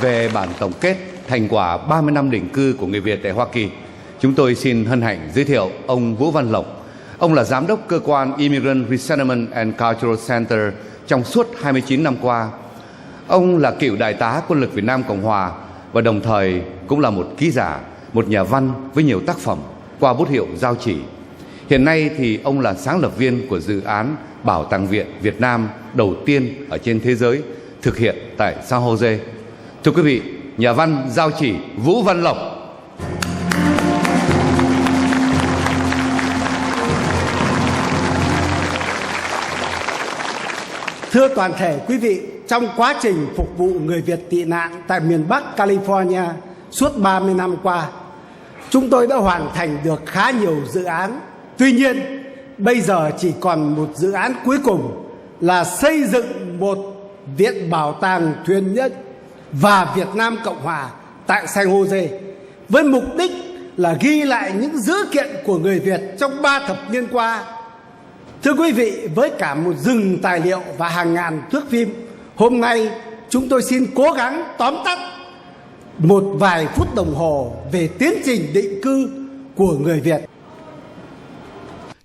về bản tổng kết thành quả 30 năm định cư của người Việt tại Hoa Kỳ, chúng tôi xin hân hạnh giới thiệu ông Vũ Văn Lộc. Ông là giám đốc cơ quan Immigrant Resettlement and Cultural Center trong suốt 29 năm qua. Ông là cựu đại tá quân lực Việt Nam Cộng Hòa và đồng thời cũng là một ký giả, một nhà văn với nhiều tác phẩm qua bút hiệu Giao Chỉ. Hiện nay thì ông là sáng lập viên của dự án Bảo tàng Viện Việt Nam đầu tiên ở trên thế giới thực hiện tại San Jose. Thưa quý vị, nhà văn Giao Chỉ Vũ Văn Lộc. Thưa toàn thể quý vị, trong quá trình phục vụ người Việt tị nạn tại miền Bắc California suốt 30 năm qua, chúng tôi đã hoàn thành được khá nhiều dự án. Tuy nhiên, bây giờ chỉ còn một dự án cuối cùng là xây dựng một viện bảo tàng thuyền nhân và Việt Nam Cộng Hòa tại San Jose với mục đích là ghi lại những dữ kiện của người Việt trong 3 thập niên qua. Thưa quý vị, với cả một rừng tài liệu và hàng ngàn thước phim, hôm nay chúng tôi xin cố gắng tóm tắt một vài phút đồng hồ về tiến trình định cư của người Việt.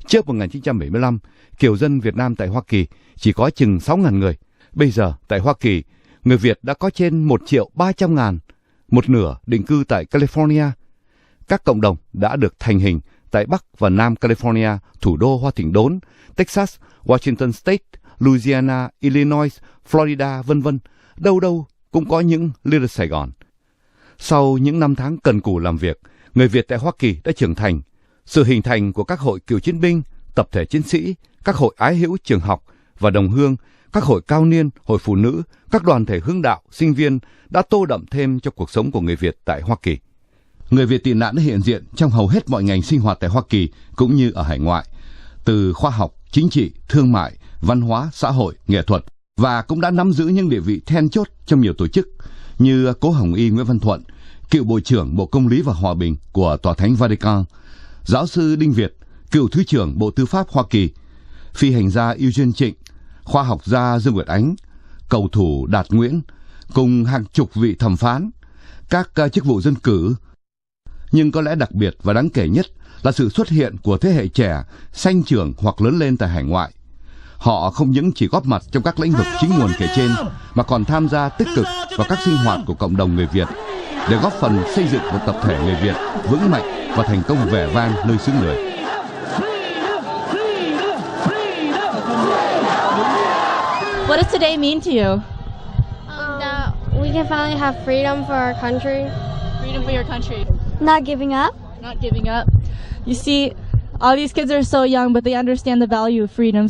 Trước 1975, kiều dân Việt Nam tại Hoa Kỳ chỉ có chừng 6.000 người. Bây giờ tại Hoa Kỳ, người Việt đã có trên 1.300.000, một nửa định cư tại California. Các cộng đồng đã được thành hình tại Bắc và Nam California, thủ đô Hoa Thịnh Đốn, Texas, Washington State, Louisiana, Illinois, Florida, vân vân. Đâu đâu cũng có những Little Sài Gòn. Sau những năm tháng cần cù làm việc, người Việt tại Hoa Kỳ đã trưởng thành. Sự hình thành của các hội cựu chiến binh, tập thể chiến sĩ, các hội ái hữu trường học và đồng hương, các hội cao niên, hội phụ nữ, các đoàn thể hương đạo, sinh viên đã tô đậm thêm cho cuộc sống của người Việt tại Hoa Kỳ. Người Việt tị nạn đã hiện diện trong hầu hết mọi ngành sinh hoạt tại Hoa Kỳ cũng như ở hải ngoại, từ khoa học, chính trị, thương mại, văn hóa, xã hội, nghệ thuật, và cũng đã nắm giữ những địa vị then chốt trong nhiều tổ chức như Cố Hồng Y Nguyễn Văn Thuận, cựu Bộ trưởng Bộ Công lý và Hòa bình của Tòa Thánh Vatican, giáo sư Đinh Việt, cựu Thứ trưởng Bộ Tư pháp Hoa Kỳ, phi hành gia Eugene Trịnh, khoa học gia Dương Nguyệt Ánh, cầu thủ Đạt Nguyễn, cùng hàng chục vị thẩm phán, các chức vụ dân cử. Nhưng có lẽ đặc biệt và đáng kể nhất là sự xuất hiện của thế hệ trẻ sanh trưởng hoặc lớn lên tại hải ngoại. Họ không những chỉ góp mặt trong các lĩnh vực chính nguồn kể trên, mà còn tham gia tích cực vào các sinh hoạt của cộng đồng người Việt để góp phần xây dựng một tập thể người Việt vững mạnh và thành công vẻ vang nơi xứ người. What does today mean to you? That we can finally have freedom for our country. Freedom for your country. Not giving up. Not giving up. You see, all these kids are so young, but they understand the value of freedom.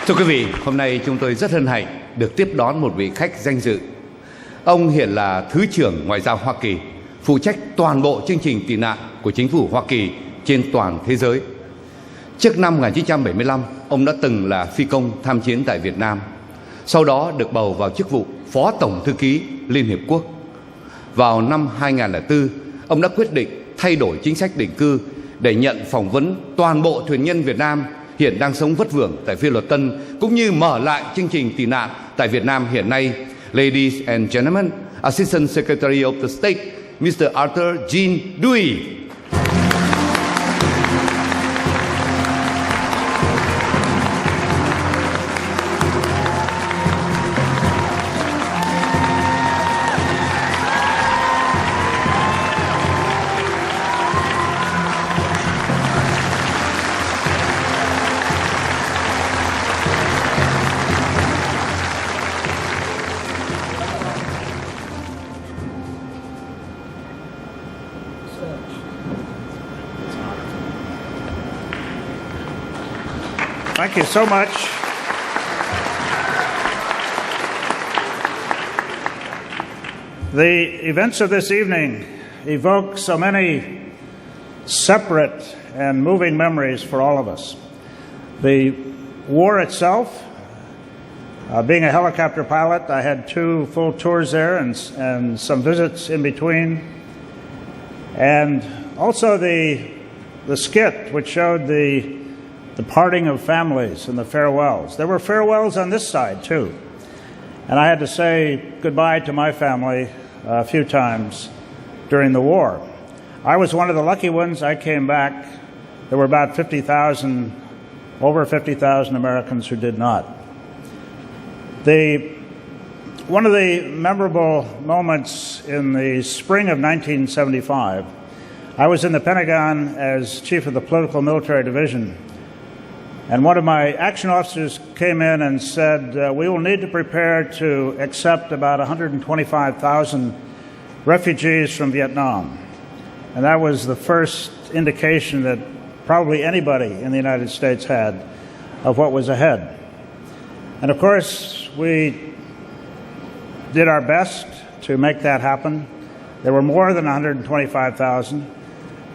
Thưa quý vị, hôm nay chúng tôi rất hân hạnh được tiếp đón một vị khách danh dự. Ông hiện là Thứ trưởng Ngoại giao Hoa Kỳ, phụ trách toàn bộ chương trình tị nạn của chính phủ Hoa Kỳ trên toàn thế giới. Trước năm 1975, ông đã từng là phi công tham chiến tại Việt Nam. Sau đó được bầu vào chức vụ Phó Tổng Thư ký Liên Hiệp Quốc. Vào năm 2004, ông đã quyết định thay đổi chính sách định cư để nhận phỏng vấn toàn bộ thuyền nhân Việt Nam hiện đang sống vất vưởng tại Phi Luật Tân, cũng như mở lại chương trình tị nạn tại Việt Nam hiện nay. Ladies and gentlemen, Assistant Secretary of the State, Mr. Arthur Jean Dewey. Thank you so much. The events of this evening evoke so many separate and moving memories for all of us. The war itself, being a helicopter pilot, I had 2 full tours there and some visits in between. And also the skit which showed the the parting of families and the farewells. There were farewells on this side, too. And I had to say goodbye to my family a few times during the war. I was one of the lucky ones. I came back. There were about 50,000, over 50,000 Americans who did not. One of the memorable moments in the spring of 1975, I was in the Pentagon as chief of the political military division, and one of my action officers came in and said, we will need to prepare to accept about 125,000 refugees from Vietnam. And that was the first indication that probably anybody in the United States had of what was ahead. And of course, we did our best to make that happen. There were more than 125,000.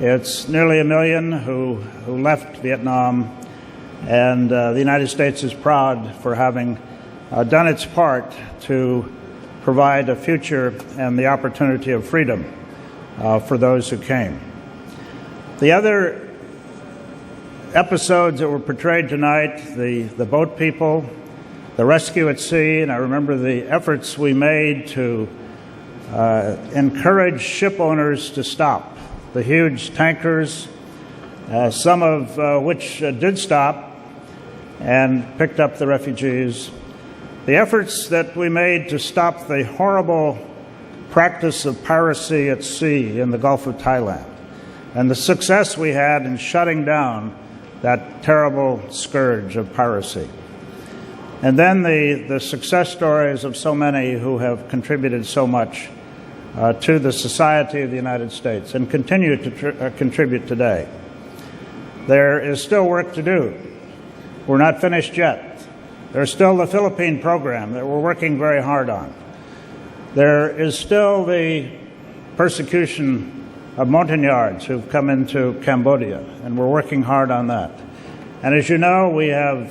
It's nearly 1 million who left Vietnam, and the United States is proud for having done its part to provide a future and the opportunity of freedom for those who came. The other episodes that were portrayed tonight, the boat people, the rescue at sea, and I remember the efforts we made to encourage ship owners to stop. The huge tankers, some of which did stop and picked up the refugees. The efforts that we made to stop the horrible practice of piracy at sea in the Gulf of Thailand, and the success we had in shutting down that terrible scourge of piracy. And then the success stories of so many who have contributed so much to the society of the United States and continue to contribute today. There is still work to do. We're not finished yet. There's still the Philippine program that we're working very hard on. There is still the persecution of Montagnards who've come into Cambodia, and we're working hard on that. And as you know, we have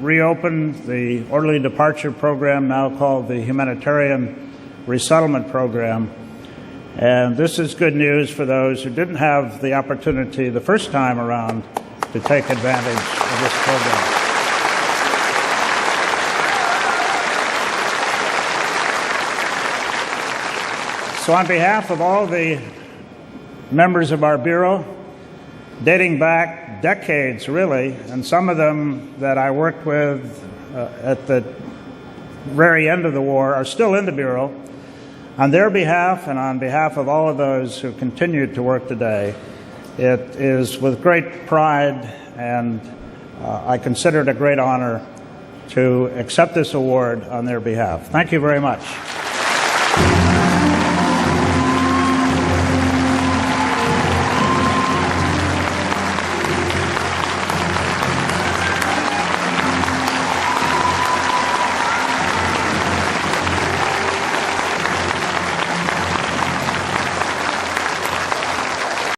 reopened the orderly departure program, now called the Humanitarian Resettlement Program. And this is good news for those who didn't have the opportunity the first time around to take advantage of this program. So on behalf of all the members of our Bureau, dating back decades really, and some of them that I worked with at the very end of the war are still in the Bureau, on their behalf and on behalf of all of those who continue to work today, it is with great pride and I consider it a great honor to accept this award on their behalf. Thank you very much.